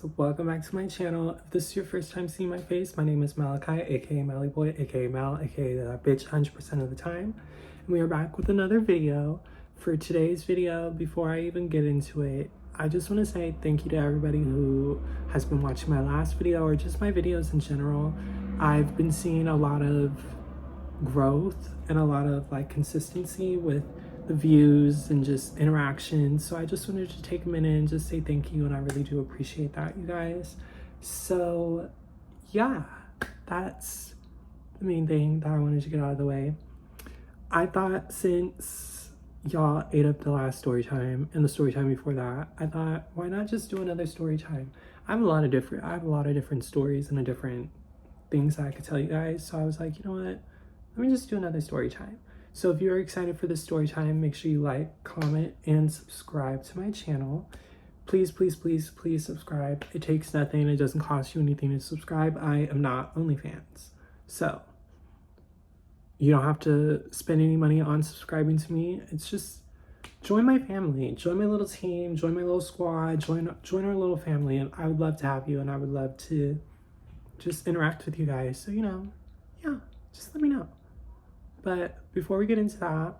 welcome back to my channel. If this is your first time seeing my face, my name is Malachi, aka Mally Boy, aka Mal, aka that bitch 100% of the time. And we are back with another video. For today's video, before I even get into it, I just want to say thank you to everybody who has been watching my last video or just my videos in general. I've been seeing a lot of growth and a lot of consistency with the views and just interaction. So I just wanted to take a minute and just say thank you, and I really do appreciate that, you guys. So yeah, that's the main thing that I wanted to get out of the way. I thought since y'all ate up the last story time and the story time before that, I thought, why not just do another story time? I have a lot of different stories and different things that I could tell you guys. So I was like, you know what? Let me just do another story time. So if you're excited for this story time, make sure you like, comment, and subscribe to my channel. Please, please, please, please subscribe. It takes nothing. It doesn't cost you anything to subscribe. I am not OnlyFans. So you don't have to spend any money on subscribing to me. It's just join my family, join my little team, join my little squad, join our little family. And I would love to have you, and I would love to just interact with you guys. So, yeah, just let me know. But before we get into that,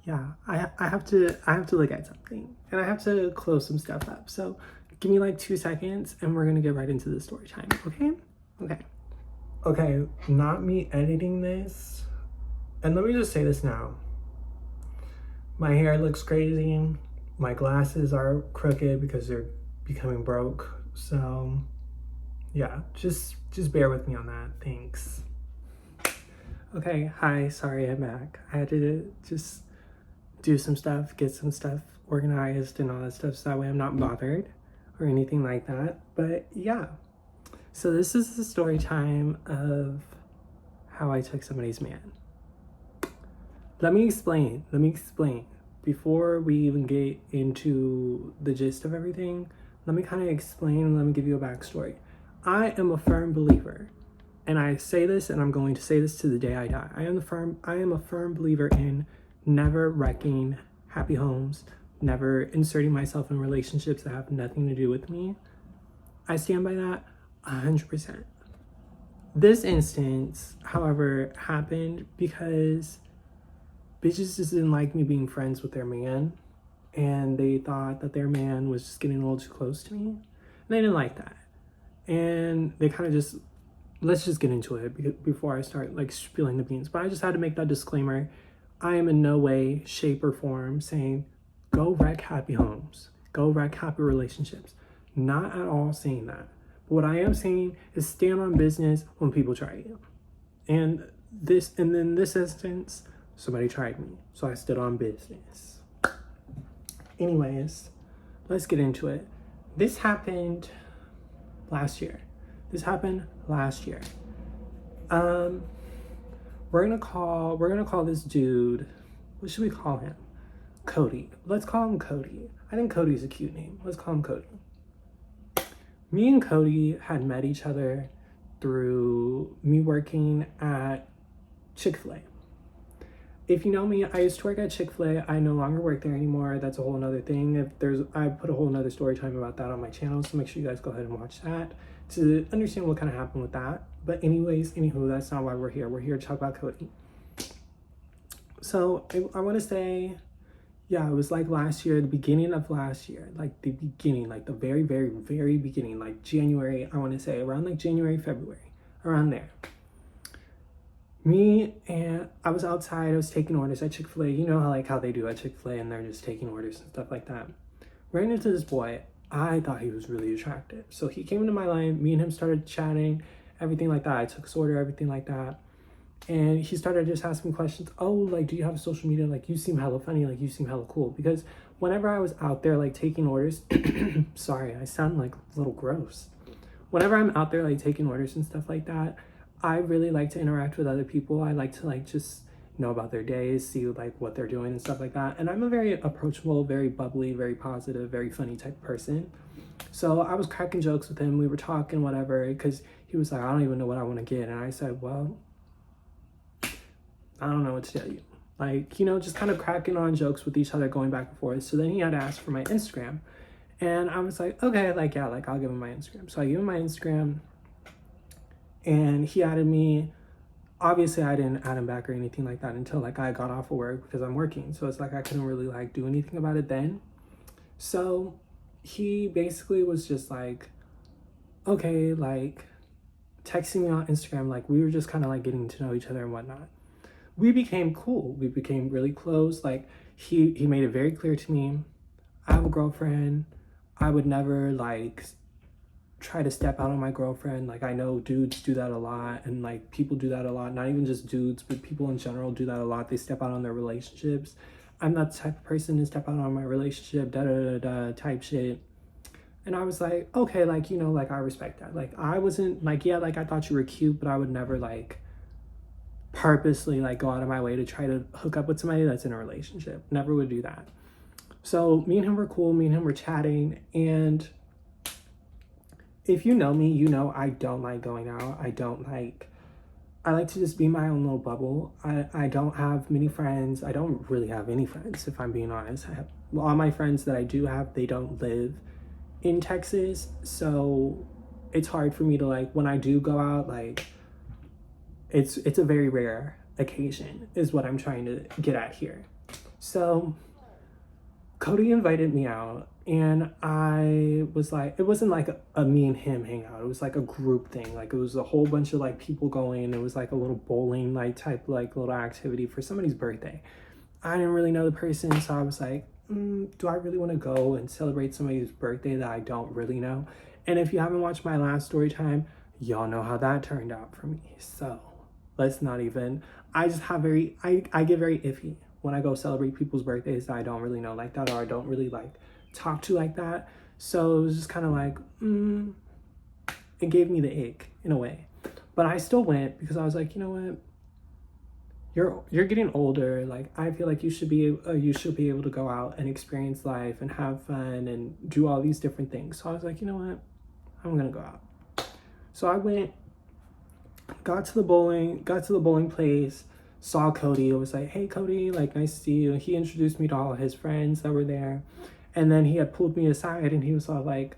yeah, I have to look at something, and I have to close some stuff up. So give me 2 seconds and we're gonna get right into the story time, okay? Okay, not me editing this. And let me just say this now. My hair looks crazy. My glasses are crooked because they're becoming broke. So yeah, just bear with me on that. Thanks. Okay, hi, sorry, I'm back. I had to just do some stuff, get some stuff organized and all that stuff, so that way I'm not bothered or anything like that. But yeah, so this is the story time of how I took somebody's man. Let me explain. Before we even get into the gist of everything, let me kind of explain and let me give you a backstory. I am a firm believer, and I say this, and I'm going to say this to the day I die. I am a firm believer in never wrecking happy homes, never inserting myself in relationships that have nothing to do with me. I stand by that 100%. This instance, however, happened because bitches just didn't like me being friends with their man, and they thought that their man was just getting a little too close to me, and they didn't like that. And they kind of just, let's just get into it before I start spilling the beans. But I just had to make that disclaimer. I am in no way, shape, or form saying, go wreck happy homes, go wreck happy relationships. Not at all saying that. But what I am saying is stand on business when people try you. And in this instance, somebody tried me, so I stood on business. Anyways, let's get into it. This happened last year. We're gonna call this dude, what should we call him? Cody. Let's call him Cody. I think Cody's a cute name. Let's call him Cody. Me and Cody had met each other through me working at Chick-fil-A. If you know me, I used to work at Chick-fil-A. I no longer work there anymore. That's a whole nother thing. I put a whole nother story time about that on my channel, so make sure you guys go ahead and watch that to understand what kind of happened with that. But anyways, anywho, that's not why we're here. We're here to talk about Cody. So I want to say, yeah, it was last year, the beginning of last year, the very, very, very beginning, January, I want to say around January, February, around there. I was outside, I was taking orders at Chick-fil-A. You know how they do at Chick-fil-A, and they're just taking orders and stuff like that. Ran into this boy. I thought he was really attractive. So he came into my line, me and him started chatting, everything like that. I took his order, everything like that. And he started just asking questions. Oh, do you have a social media? You seem hella funny, you seem hella cool. Because whenever I was out there taking orders, sorry, I sound a little gross. Whenever I'm out there taking orders and stuff like that, I really like to interact with other people. I like to just know about their days, see what they're doing and stuff like that. And I'm a very approachable, very bubbly, very positive, very funny type of person. So I was cracking jokes with him. We were talking, whatever, because he was like, I don't even know what I want to get. And I said, well, I don't know what to tell you. Just kind of cracking on jokes with each other, going back and forth. So then he had asked for my Instagram. And I was like, okay, like, yeah, like, I'll give him my Instagram. So I gave him my Instagram, and he added me. Obviously, I didn't add him back or anything like that until like I got off of work because I'm working. So it's like I couldn't really like do anything about it then. So he basically was just like, okay, like texting me on Instagram. Like we were just kind of like getting to know each other and whatnot. We became cool. We became really close. Like he made it very clear to me, I have a girlfriend. I would never like try to step out on my girlfriend. Like I know dudes do that a lot, and like people do that a lot, not even just dudes, but people in general do that a lot. They step out on their relationships. I'm not the type of person to step out on my relationship, da da da da type shit. And I was like, okay, like, you know, like I respect that. Like I wasn't like, yeah, like I thought you were cute, but I would never like purposely like go out of my way to try to hook up with somebody that's in a relationship. Never would do that. So me and him were cool, me and him were chatting, and if you know me, you know I don't like going out. I like to just be my own little bubble. I don't have many friends. I don't really have any friends, if I'm being honest. I have all my friends that I do have, they don't live in Texas. So it's hard for me to like, when I do go out, like it's a very rare occasion is what I'm trying to get at here. So Cody invited me out, and I was like, it wasn't like a me and him hangout. It was like a group thing. Like it was a whole bunch of like people going. It was like a little bowling like type like little activity for somebody's birthday. I didn't really know the person, so I was like, do I really want to go and celebrate somebody's birthday that I don't really know? And if you haven't watched my last story time, y'all know how that turned out for me. So let's not even. I just have I get very iffy when I go celebrate people's birthdays that I don't really know like that, or I don't really like talk to like that. So it was just kind of like, it gave me the ick in a way. But I still went because I was like, you know what? You're getting older. Like I feel like you should be able to go out and experience life and have fun and do all these different things. So I was like, you know what? I'm gonna go out. So I went, got to the bowling place, saw Cody. It was like, hey Cody, like nice to see you. He introduced me to all his friends that were there. And then he had pulled me aside and he was all like,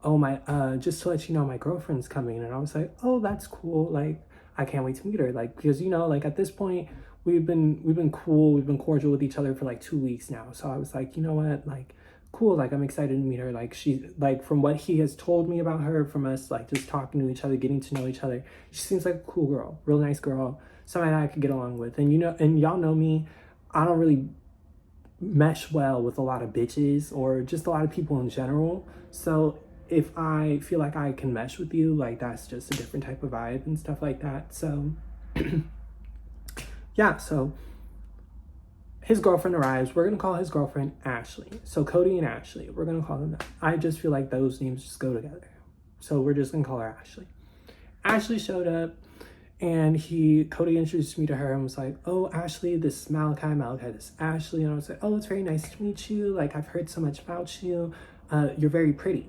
oh my, just to let you know, my girlfriend's coming. And I was like, oh, that's cool. Like, I can't wait to meet her. Like, because, you know, like at this point, we've been cool. We've been cordial with each other for like 2 weeks now. So I was like, you know what? Like, cool. Like, I'm excited to meet her. Like, she, like, from what he has told me about her, from us, like, just talking to each other, getting to know each other, she seems like a cool girl, real nice girl, somebody that I could get along with. And, you know, and y'all know me, I don't really mesh well with a lot of bitches or just a lot of people in general. So if I feel like I can mesh with you, like that's just a different type of vibe and stuff like that. So yeah, so his girlfriend arrives. We're gonna call his girlfriend Ashley. So Cody and Ashley, we're gonna call them that. I just feel like those names just go together. So we're just gonna call her Ashley. Ashley showed up, and Cody introduced me to her and was like, oh, Ashley, this is Malachi, this is Ashley. And I was like, oh, it's very nice to meet you. Like, I've heard so much about you. You're very pretty.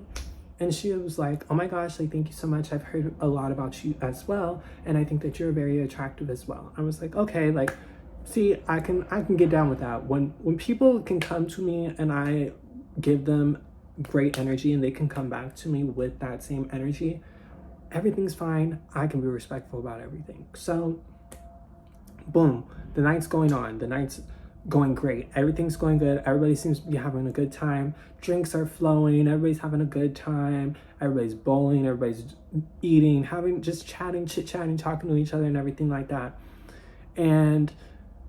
And she was like, oh my gosh, like, thank you so much. I've heard a lot about you as well. And I think that you're very attractive as well. I was like, okay, like, see, I can get down with that. When people can come to me and I give them great energy and they can come back to me with that same energy, everything's fine. I can be respectful about everything. So, boom, the night's going on. The night's going great. Everything's going good. Everybody seems to be having a good time. Drinks are flowing. Everybody's having a good time. Everybody's bowling. Everybody's eating, just chatting, chit-chatting, talking to each other and everything like that. And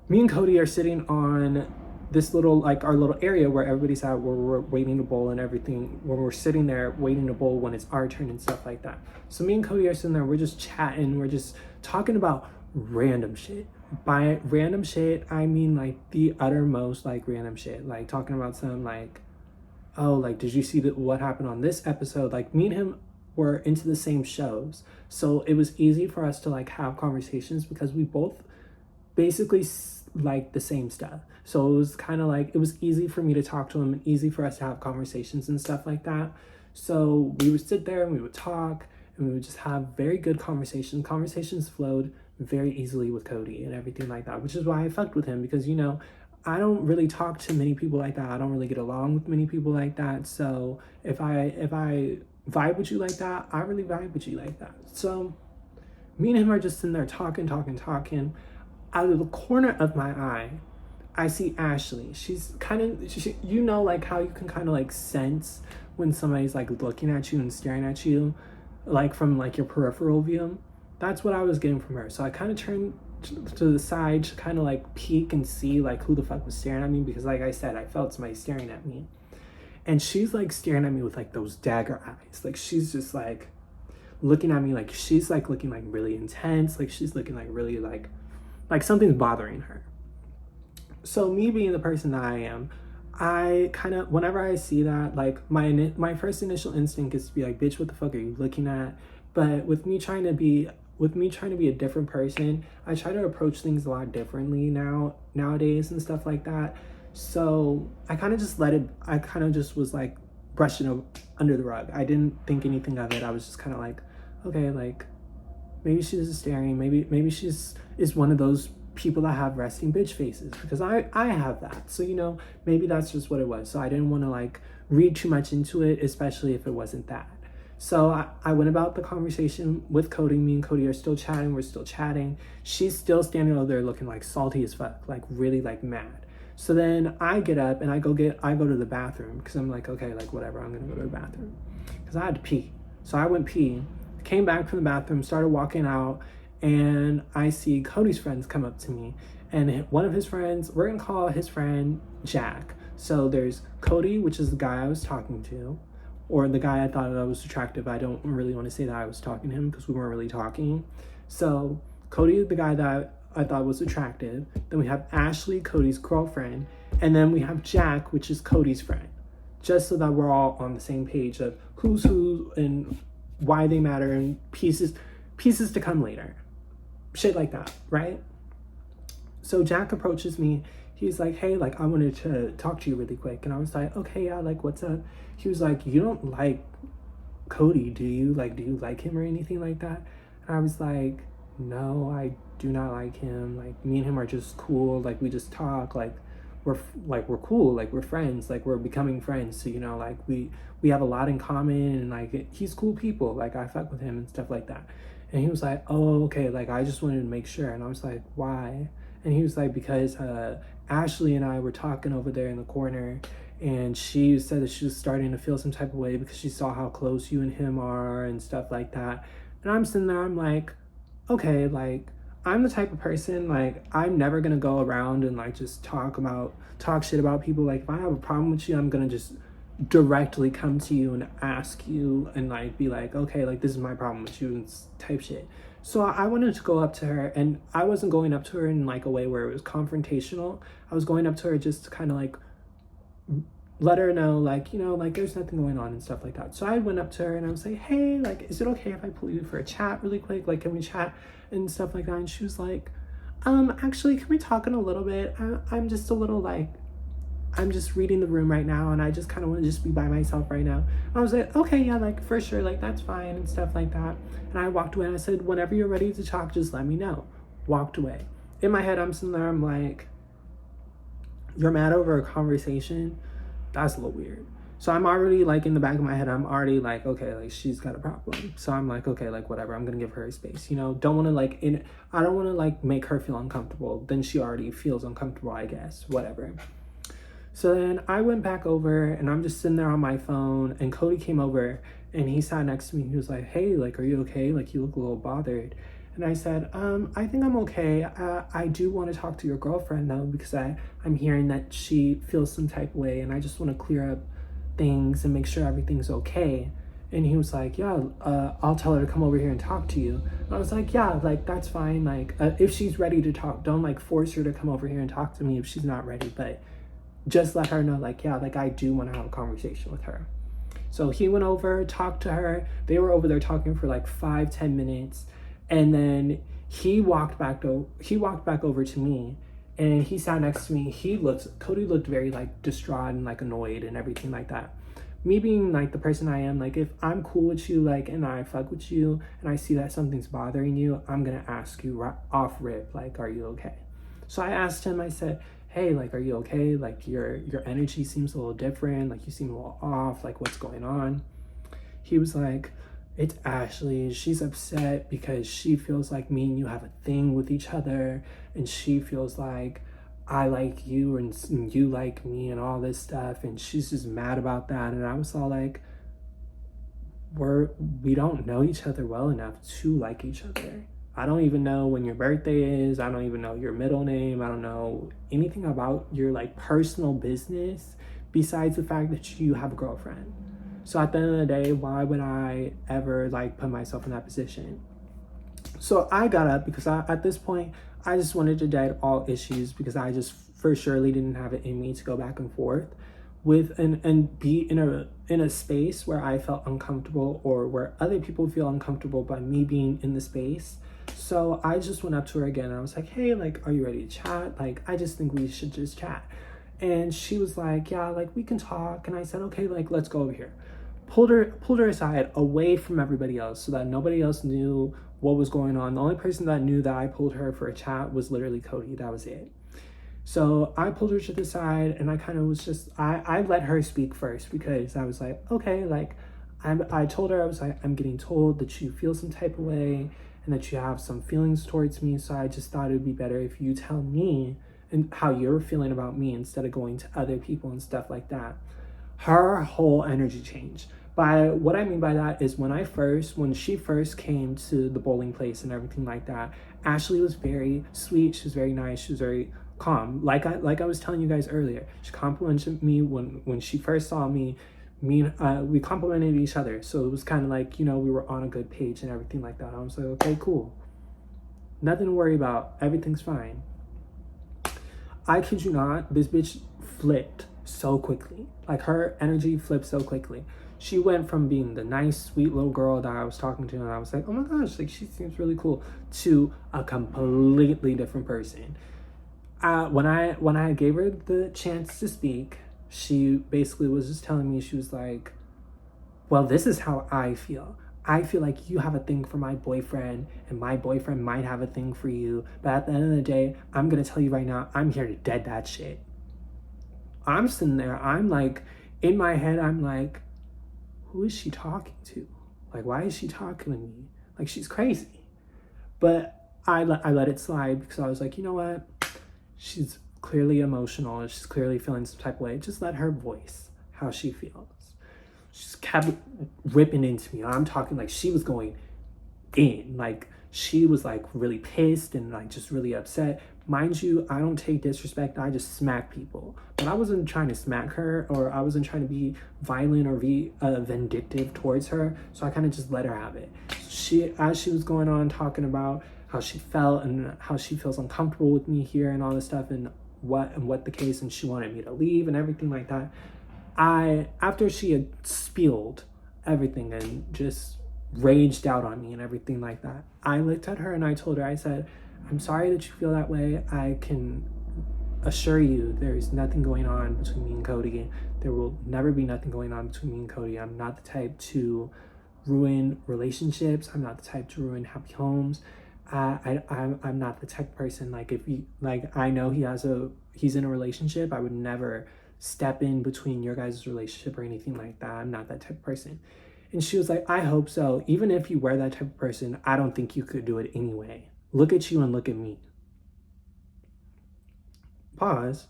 me and Cody are sitting on this little, like our little area where everybody's at, where we're waiting to bowl and everything, where we're sitting there waiting to bowl when it's our turn and stuff like that. So me and Cody are sitting there, we're just chatting, we're just talking about random shit. By random shit, I mean like the uttermost like random shit, like talking about some like, oh, like did you see what happened on this episode? Like me and him were into the same shows, so it was easy for us to like have conversations because we both basically like the same stuff. So it was kind of like, it was easy for me to talk to him and easy for us to have conversations and stuff like that. So we would sit there and we would talk and we would just have very good conversations. Conversations flowed very easily with Cody and everything like that, which is why I fucked with him, because, you know, I don't really talk to many people like that. I don't really get along with many people like that. So if I vibe with you like that, I really vibe with you like that. So me and him are just sitting there talking. Out of the corner of my eye, I see Ashley. She's kind of, you know, like how you can kind of like sense when somebody's like looking at you and staring at you, like from like your peripheral view. That's what I was getting from her. So I kind of turned to the side to kind of like peek and see like who the fuck was staring at me, because like I said, I felt somebody staring at me. And she's like staring at me with like those dagger eyes. Like she's just like looking at me, like she's like looking like really intense. Like she's looking like really like something's bothering her. So me being the person that I am, I kind of, whenever I see that, like my first initial instinct is to be like, bitch, what the fuck are you looking at? But with me trying to be a different person, I try to approach things a lot differently nowadays and stuff like that. So I kind of just was like brushing it under the rug. I didn't think anything of it. I was just kind of like, okay, like maybe she's just staring. Maybe she's is one of those people that have resting bitch faces, because I have that. So, you know, maybe that's just what it was. So I didn't want to like read too much into it, especially if it wasn't that. So I went about the conversation with Cody. Me and Cody are still chatting. We're still chatting. She's still standing over there looking like salty as fuck, like really like mad. So then I get up and I go to the bathroom, because I'm like, okay, like whatever, I'm gonna go to the bathroom, because I had to pee. So I went pee, came back from the bathroom, started walking out, and I see Cody's friends come up to me. And one of his friends, we're gonna call his friend Jack. So there's Cody, which is the guy I was talking to, or the guy I thought that was attractive. I don't really want to say that I was talking to him, because we weren't really talking. So Cody is the guy that I thought was attractive. Then we have Ashley, Cody's girlfriend. And then we have Jack, which is Cody's friend. Just so that we're all on the same page of who's who and why they matter, and pieces to come later. Shit like that, right? So Jack approaches me. He's like, hey, like I wanted to talk to you really quick. And I was like, okay, yeah, like what's up? He was like, you don't like Cody, do you? Like, do you like him or anything like that? And I was like, no, I do not like him. Like me and him are just cool. Like we just talk. Like we're cool. Like we're friends. Like we're becoming friends. So, you know, like we have a lot in common, and like he's cool people. Like I fuck with him and stuff like that. And he was like, oh, okay. Like I just wanted to make sure. And I was like, why? And he was like, because Ashley and I were talking over there in the corner, and she said that she was starting to feel some type of way because she saw how close you and him are and stuff like that. And I'm sitting there, I'm like, okay, like I'm the type of person, like I'm never gonna go around and like just talk shit about people. Like if I have a problem with you, I'm gonna just directly come to you and ask you and like be like, okay, like this is my problem with you and type shit. So I wanted to go up to her, and I wasn't going up to her in like a way where it was confrontational. I was going up to her just to kind of like let her know, like, you know, like there's nothing going on and stuff like that. So I went up to her and I was like, hey, like, is it okay if I pull you for a chat really quick? Like, can we chat and stuff like that? And she was like, actually, can we talk in a little bit? I'm just a little like, I'm just reading the room right now, and I just kind of want to just be by myself right now. And I was like, okay, yeah, like for sure, like that's fine and stuff like that. And I walked away and I said, whenever you're ready to talk, just let me know. Walked away. In my head, I'm sitting there, I'm like, you're mad over a conversation? That's a little weird. So I'm already like in the back of my head, I'm already like, okay, like she's got a problem. So I'm like, okay, like whatever, I'm gonna give her a space, you know. I don't want to like make her feel uncomfortable. Then she already feels uncomfortable, I guess, whatever. So then I went back over and I'm just sitting there on my phone, and Cody came over and he sat next to me. He was like, hey, like, are you okay? Like, you look a little bothered. And I said, I think I'm okay. I do want to talk to your girlfriend though, because I'm hearing that she feels some type of way, and I just want to clear up things and make sure everything's okay. And he was like, yeah, I'll tell her to come over here and talk to you. And I was like, yeah, like that's fine. Like if she's ready to talk, don't like force her to come over here and talk to me if she's not ready, but just let her know, like, yeah, like I do want to have a conversation with her. So he went over, talked to her. They were over there talking for like 5-10 minutes. And then he walked back over to me, and he sat next to me. Cody looked very like distraught and like annoyed and everything like that. Me being like the person I am, like if I'm cool with you, like, and I fuck with you, and I see that something's bothering you, I'm gonna ask you off rip, like, are you okay? So I asked him, I said, hey, like, are you okay? Like, your energy seems a little different. Like, you seem a little off. Like, what's going on? He was like, it's Ashley. She's upset because she feels like me and you have a thing with each other. And she feels like I like you and you like me and all this stuff. And she's just mad about that. And I was all like, we don't know each other well enough to like each other. I don't even know when your birthday is. I don't even know your middle name. I don't know anything about your like personal business besides the fact that you have a girlfriend. So at the end of the day, why would I ever like put myself in that position? So I got up because at this point, I just wanted to dead all issues because I just for surely didn't have it in me to go back and forth with and be in a space where I felt uncomfortable or where other people feel uncomfortable by me being in the space. So I just went up to her again and I was like, hey, like, are you ready to chat? Like, I just think we should just chat. And she was like, yeah, like we can talk. And I said, okay, like let's go over here. Pulled her aside away from everybody else so that nobody else knew what was going on. The only person that knew that I pulled her for a chat was literally Cody. That was it. So I pulled her to the side and I kind of was just, I let her speak first because I was like, okay, like I told her, I was like, I'm getting told that you feel some type of way and that you have some feelings towards me. So I just thought it would be better if you tell me and how you're feeling about me instead of going to other people and stuff like that. Her whole energy changed. By what I mean by that is when she first came to the bowling place and everything like that, Ashley was very sweet. She was very nice. She was very calm. Like I was telling you guys earlier, she complimented me when she first saw me. We complimented each other. So it was kind of like, you know, we were on a good page and everything like that. I was like, okay, cool. Nothing to worry about. Everything's fine. I kid you not, this bitch flipped so quickly. Like her energy flipped so quickly. She went from being the nice, sweet little girl that I was talking to and I was like, oh my gosh, like she seems really cool, to a completely different person. When I gave her the chance to speak, she basically was just telling me, she was like, well, this is how I feel. I feel like you have a thing for my boyfriend and my boyfriend might have a thing for you. But at the end of the day, I'm going to tell you right now, I'm here to dead that shit. I'm sitting there. I'm like, in my head, I'm like, who is she talking to? Like, why is she talking to me? Like, she's crazy. But I let it slide because I was like, you know what? She's clearly emotional. She's clearly feeling some type of way. Just let her voice how she feels. She just kept ripping into me. I'm talking like she was going in. Like she was like really pissed and like just really upset. Mind you, I don't take disrespect. I just smack people. But I wasn't trying to smack her or I wasn't trying to be violent or be vindictive towards her. So I kind of just let her have it. As she was going on talking about how she felt and how she feels uncomfortable with me here and all this stuff and what the case, and she wanted me to leave and everything like that. After she had spilled everything and just raged out on me and everything like that, I looked at her and I told her, I said, I'm sorry that you feel that way. I can assure you there's nothing going on between me and Cody. There will never be nothing going on between me and Cody. I'm not the type to ruin relationships. I'm not the type to ruin happy homes. I'm not the type of person, like, if you, like, I know he's in a relationship, I would never step in between your guys' relationship or anything like that. I'm not that type of person. And she was like, I hope so. Even if you were that type of person, I don't think you could do it anyway. Look at you and look at me. Pause.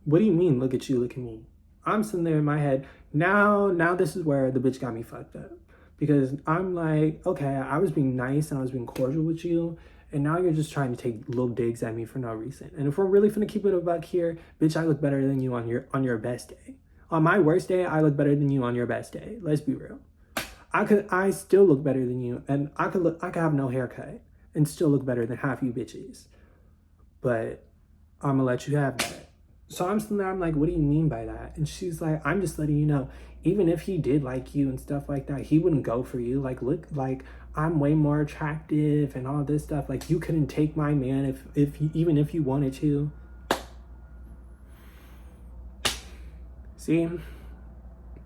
What do you mean, look at you, look at me? I'm sitting there in my head. Now this is where the bitch got me fucked up. Because I'm like, okay, I was being nice and I was being cordial with you, and now you're just trying to take little digs at me for no reason. And if we're really finna keep it a buck here, bitch, I look better than you on your best day. On my worst day, I look better than you on your best day. Let's be real. I still look better than you, and I could have no haircut and still look better than half you bitches. But I'm gonna let you have that. So I'm sitting there, I'm like, what do you mean by that? And she's like, I'm just letting you know, even if he did like you and stuff like that, he wouldn't go for you. Like, look, like, I'm way more attractive and all this stuff. Like, you couldn't take my man even if you wanted to. See,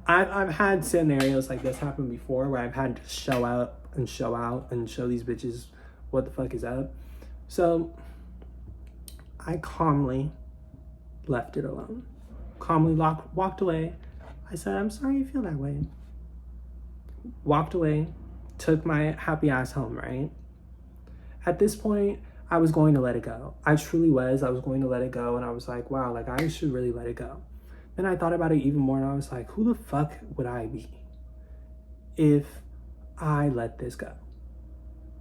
I've had scenarios like this happen before where I've had to show out and show these bitches what the fuck is up. So I calmly left it alone. Calmly walked away. I said, I'm sorry you feel that way. Walked away, took my happy ass home, right? At this point, I was going to let it go. I truly was. I was going to let it go. And I was like, wow, like I should really let it go. Then I thought about it even more and I was like, who the fuck would I be if I let this go?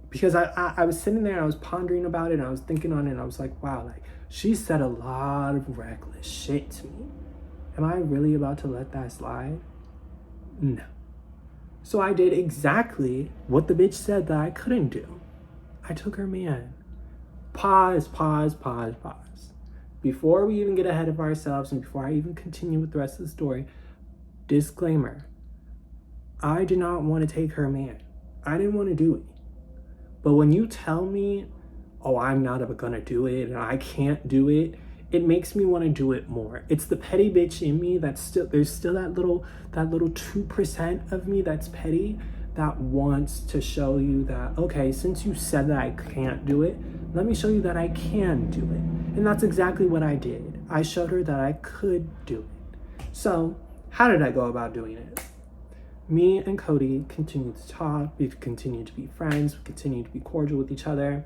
Because I was sitting there, I was pondering about it, and I was thinking on it, and I was like, wow, like she said a lot of reckless shit to me. Am I really about to let that slide? No. So I did exactly what the bitch said that I couldn't do. I took her man. Pause. Before we even get ahead of ourselves and before I even continue with the rest of the story, disclaimer, I did not want to take her man. I didn't want to do it. But when you tell me, oh, I'm not gonna do it and I can't do it, it makes me want to do it more. It's the petty bitch in me that's there's still that little 2% of me that's petty that wants to show you that, okay, since you said that I can't do it, let me show you that I can do it. And that's exactly what I did. I showed her that I could do it. So how did I go about doing it? Me and Cody continued to talk. We've continued to be friends. We continued to be cordial with each other.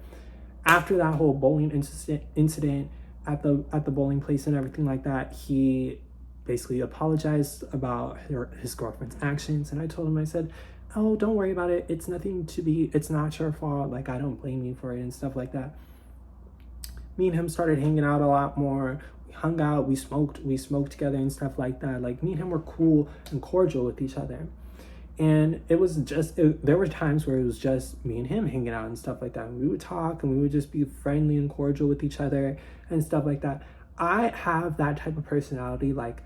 After that whole bowling incident at the bowling place and everything like that, he basically apologized about his girlfriend's actions. And I told him, I said, oh, don't worry about it. It's not your fault. Like, I don't blame you for it and stuff like that. Me and him started hanging out a lot more. We hung out, we smoked together and stuff like that. Like, me and him were cool and cordial with each other. And it was there were times where it was just me and him hanging out and stuff like that. And we would talk and we would just be friendly and cordial with each other and stuff like that. I have that type of personality. Like,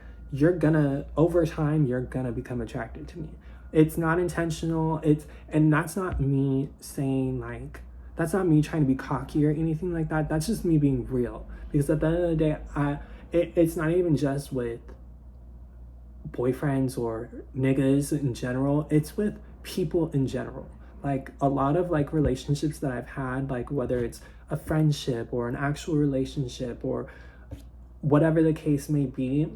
over time, you're gonna become attracted to me. It's not intentional. And that's not me saying like, that's not me trying to be cocky or anything like that. That's just me being real. Because at the end of the day, it's not even just with boyfriends or niggas in general. It's with people in general. Like, a lot of like relationships that I've had, like whether it's a friendship or an actual relationship or whatever the case may be,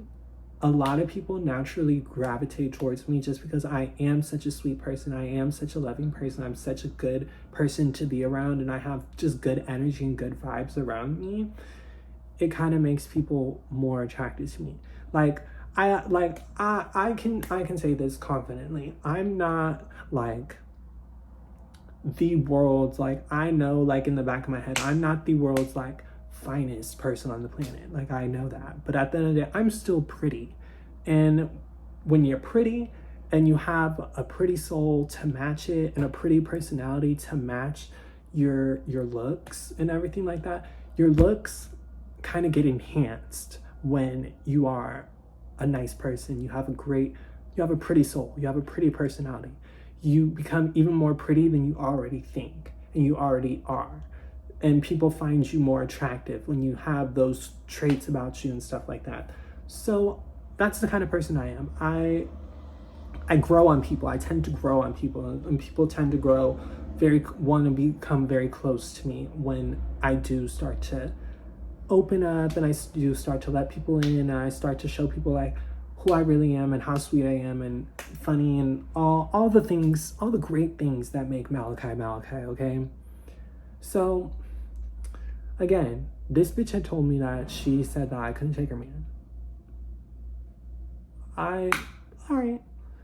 a lot of people naturally gravitate towards me just because I am such a sweet person. I am such a loving person. I'm such a good person to be around, and I have just good energy and good vibes around me. It kind of makes people more attracted to me. I can say this confidently. I'm not like the world's, like, I know, like, in the back of my head, I'm not the world's like finest person on the planet. Like, I know that. But at the end of the day, I'm still pretty. And when you're pretty and you have a pretty soul to match it and a pretty personality to match your looks and everything like that, your looks kind of get enhanced when you are a nice person. You have a pretty soul. You have a pretty personality. You become even more pretty than you already think and you already are. And people find you more attractive when you have those traits about you and stuff like that. So that's the kind of person I am. I grow on people. I tend to grow on people, and people tend to want to become very close to me when I do start to open up and I do start to let people in and I start to show people like who I really am and how sweet I am and funny and all the things, all the great things that make Malachi, okay? So again, this bitch had told me that she said that I couldn't take her man. Alright.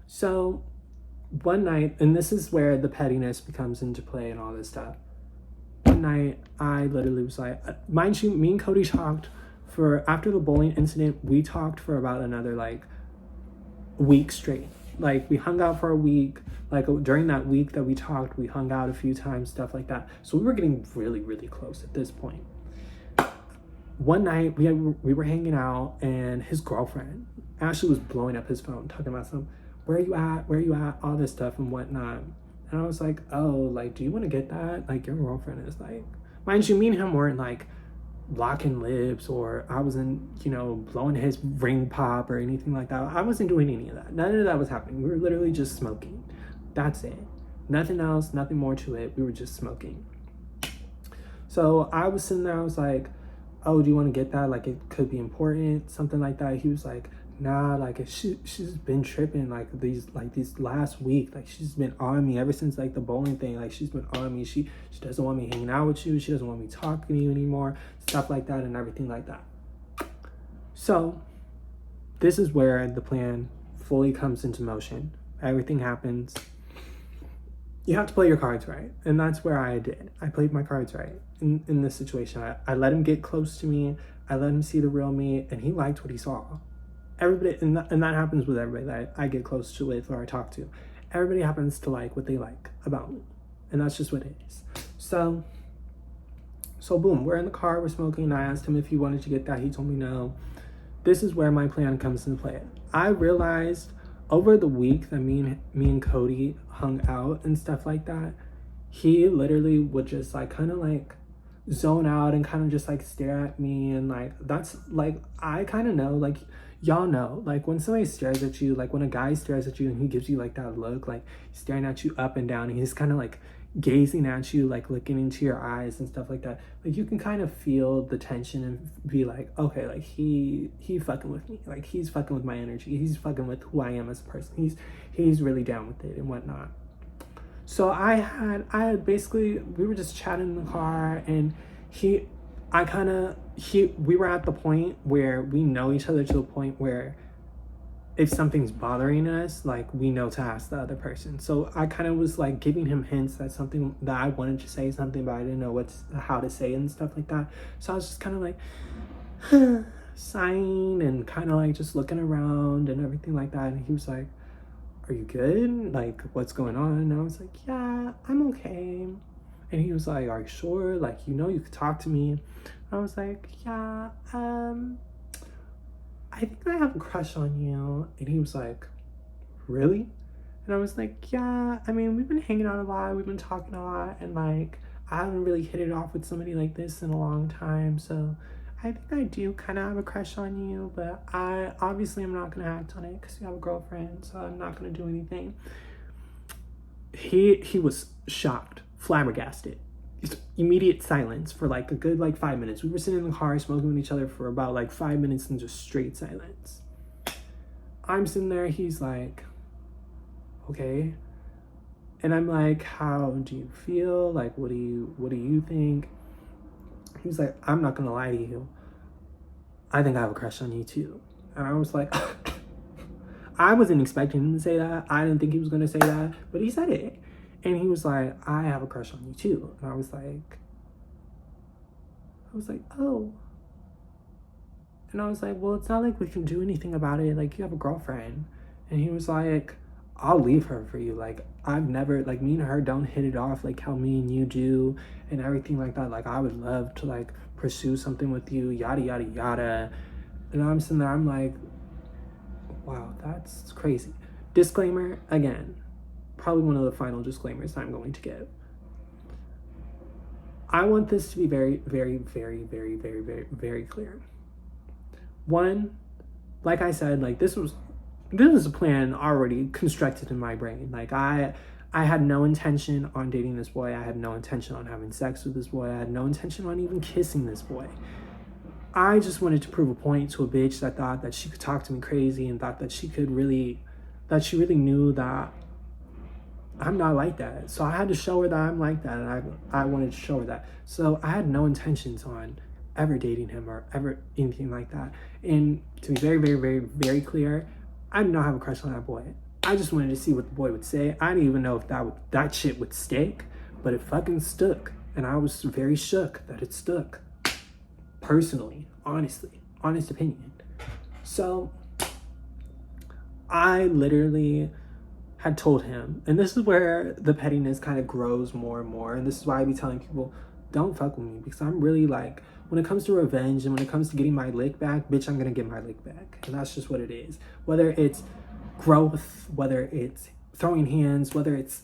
So one night, and this is where the pettiness becomes into play and all this stuff. One night, I literally was like, mind you, me and Cody talked after the bowling incident, we talked for about another like week straight. Like, we hung out for a week. Like, during that week that we talked, we hung out a few times, stuff like that. So we were getting really, really close at this point. One night, we were hanging out, and his girlfriend Ashley was blowing up his phone, talking about where are you at, all this stuff and whatnot. And I was like, oh, like, do you want to get that? Like, your girlfriend is like, mind you, me and him weren't like locking lips, or I wasn't, blowing his ring pop or anything like that. I wasn't doing any of that. None of that was happening. We were literally just smoking. That's it. Nothing else, nothing more to it. We were just smoking. So I was sitting there, I was like, oh, do you want to get that? Like, it could be important, something like that. He was like, nah, like, she's been tripping, like, these last week. Like, she's been on me ever since, like, the bowling thing. Like, she's been on me. She doesn't want me hanging out with you. She doesn't want me talking to you anymore. Stuff like that and everything like that. So, this is where the plan fully comes into motion. Everything happens. You have to play your cards right. And that's where I did. I played my cards right in this situation. I let him get close to me. I let him see the real me, and he liked what he saw. Everybody, and that happens with everybody that I get close to with or I talk to. Everybody happens to like what they like about me. And that's just what it is. So boom, we're in the car, we're smoking. I asked him if he wanted to get that. He told me no. This is where my plan comes into play. I realized over the week that me and Cody hung out and stuff like that, he literally would just like kind of like zone out and kind of just like stare at me. And like, that's like, I kind of know, like, y'all know, like when somebody stares at you, like when a guy stares at you and he gives you like that look, like staring at you up and down, and he's kind of like gazing at you, like looking into your eyes and stuff like that. Like you can kind of feel the tension and be like, okay, like he fucking with me. Like he's fucking with my energy. He's fucking with who I am as a person. He's really down with it and whatnot. So I had basically, we were just chatting in the car, and we were at the point where we know each other to the point where if something's bothering us, like we know to ask the other person. So I kind of was like giving him hints that something that I wanted to say something, but I didn't know how to say it and stuff like that. So I was just kind of like sighing and kind of like just looking around and everything like that. And he was like, are you good? Like, what's going on? And I was like, yeah, I'm okay. And he was like, are you sure? Like, you could talk to me. I was like, yeah, I think I have a crush on you. And he was like, really? And I was like, yeah, I mean, we've been hanging out a lot. We've been talking a lot. And like, I haven't really hit it off with somebody like this in a long time. So I think I do kind of have a crush on you, but I'm not going to act on it because you have a girlfriend. So I'm not going to do anything. He was shocked, flabbergasted. Immediate silence for like a good 5 minutes. We were sitting in the car smoking with each other for about 5 minutes and just straight silence. I'm sitting there, he's like, okay. And I'm like, how do you feel? Like, what do you think? He was like, I'm not gonna lie to you, I think I have a crush on you too. And I was like, I wasn't expecting him to say that. I didn't think he was gonna say that, but he said it. And he was like, I have a crush on you too. And I was like, oh. And I was like, well, it's not like we can do anything about it. Like, you have a girlfriend. And he was like, I'll leave her for you. Like, I've never, me and her don't hit it off like how me and you do and everything like that. Like, I would love to pursue something with you, yada, yada, yada. And I'm sitting there, I'm like, wow, that's crazy. Disclaimer, again, probably one of the final disclaimers I'm going to give. I want this to be very, very, very, very, very, very, very clear. One, like I said, this was a plan already constructed in my brain. I had no intention on dating this boy. I had no intention on having sex with this boy. I had no intention on even kissing this boy. I just wanted to prove a point to a bitch that thought that she could talk to me crazy and thought that she really knew that I'm not like that. So I had to show her that I'm like that, and I wanted to show her that. So I had no intentions on ever dating him or ever anything like that. And to be very, very, very, very clear, I did not have a crush on that boy. I just wanted to see what the boy would say. I didn't even know if that shit would stick, but it fucking stuck. And I was very shook that it stuck. Personally, honestly, honest opinion. So I literally had told him, and this is where the pettiness kind of grows more and more, and this is why I be telling people, don't fuck with me, because I'm really when it comes to revenge and when it comes to getting my lick back, bitch, I'm gonna get my lick back. And that's just what it is. Whether it's growth, whether it's throwing hands, whether it's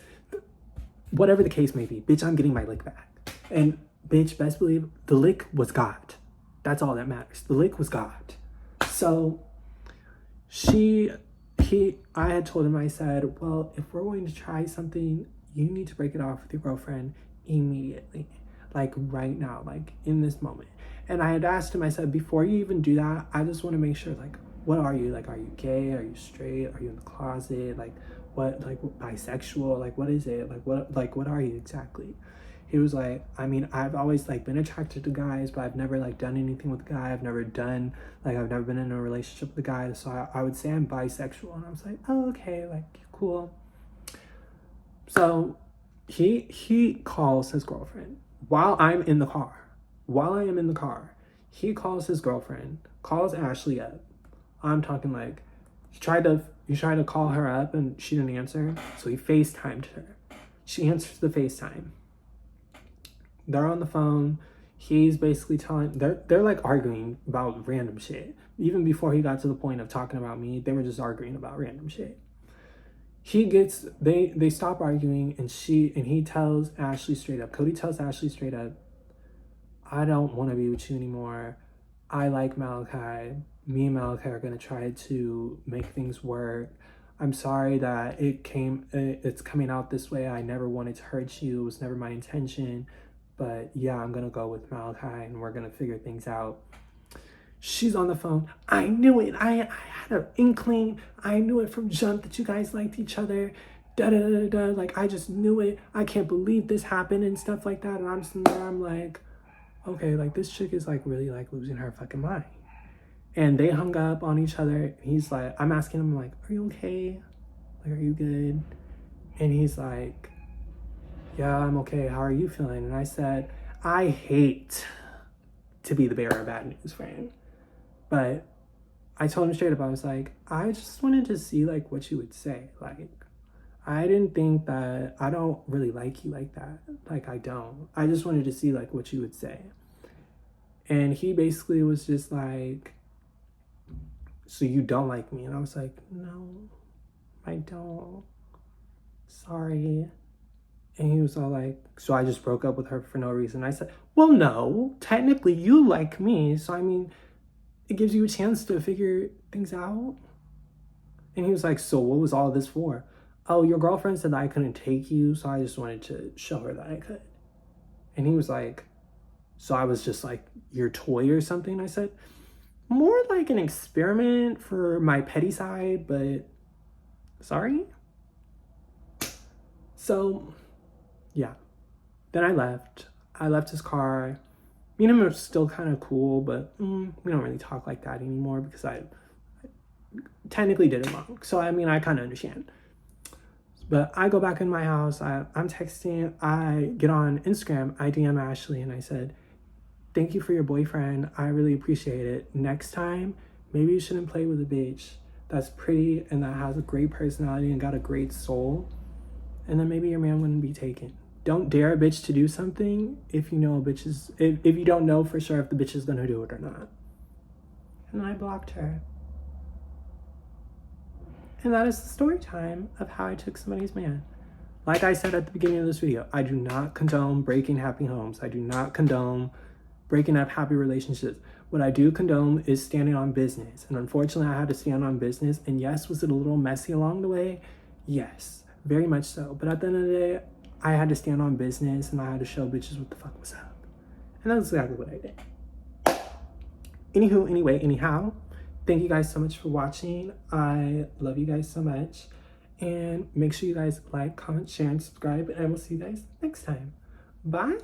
whatever the case may be, bitch, I'm getting my lick back. And bitch, best believe the lick was God. That's all that matters. The lick was God. So I had told him, I said, well, if we're going to try something, you need to break it off with your girlfriend immediately. Right now, in this moment. And I had asked him, I said, before you even do that, I just want to make sure, like, what are you? Like, are you gay? Are you straight? Are you in the closet? Like, what, like, bisexual? Like, what is it? What are you exactly? He was like, I mean, I've always, like, been attracted to guys, but I've never, like, done anything with a guy. I've never been in a relationship with a guy. So I would say I'm bisexual. And I was like, oh, okay, like, cool. So he calls his girlfriend while I'm in the car. While I am in the car, he calls his girlfriend, calls Ashley up. I'm talking like, he tried to call her up and she didn't answer. So he FaceTimed her. She answers the FaceTime. They're on the phone. He's basically they're like arguing about random shit. Even before he got to the point of talking about me, they were just arguing about random shit. They stop arguing and he tells Ashley straight up. Cody tells Ashley straight up, I don't want to be with you anymore. I like Malachi. Me and Malachi are going to try to make things work. I'm sorry that it's coming out this way. I never wanted to hurt you. It was never my intention. But yeah, I'm going to go with Malachi and we're going to figure things out. She's on the phone. I knew it. I had an inkling. I knew it from jump that you guys liked each other. Da da da da. Like, I just knew it. I can't believe this happened and stuff like that. And I'm sitting there, I'm like, okay, like, this chick is like really like losing her fucking mind. And they hung up on each other. He's like, I'm asking him, like, are you okay? Like, are you good? And he's like, yeah, I'm okay. How are you feeling? And I said, I hate to be the bearer of bad news, friend. But I told him straight up, I was like, I just wanted to see like what you would say. Like, I didn't think that, I don't really like you like that. Like, I don't. I just wanted to see like what you would say. And he basically was just like, so you don't like me? And I was like, no, I don't. Sorry. And he was all like, so I just broke up with her for no reason. I said, well, no, technically you like me. So, I mean, it gives you a chance to figure things out. And he was like, so what was all this for? Oh, your girlfriend said that I couldn't take you, so I just wanted to show her that I could. And he was like, so I was just like your toy or something? I said, more like an experiment for my petty side, but sorry. So yeah, then I left his car. Me and him are still kind of cool, but we don't really talk like that anymore because I technically did it wrong. So, I mean, I kind of understand. But I go back in my house. I'm texting. I get on Instagram. I DM Ashley and I said, thank you for your boyfriend. I really appreciate it. Next time, maybe you shouldn't play with a bitch that's pretty and that has a great personality and got a great soul. And then maybe your man wouldn't be taken. Don't dare a bitch to do something if you know a bitch is, if you don't know for sure if the bitch is gonna do it or not. And I blocked her. And that is the story time of how I took somebody's man. Like I said at the beginning of this video, I do not condone breaking happy homes. I do not condone breaking up happy relationships. What I do condone is standing on business. And unfortunately, I had to stand on business. And yes, was it a little messy along the way? Yes, very much so. But at the end of the day, I had to stand on business and I had to show bitches what the fuck was up. And that's exactly what I did. Anywho, anyway, anyhow, thank you guys so much for watching. I love you guys so much. And make sure you guys like, comment, share, and subscribe. And we'll see you guys next time. Bye.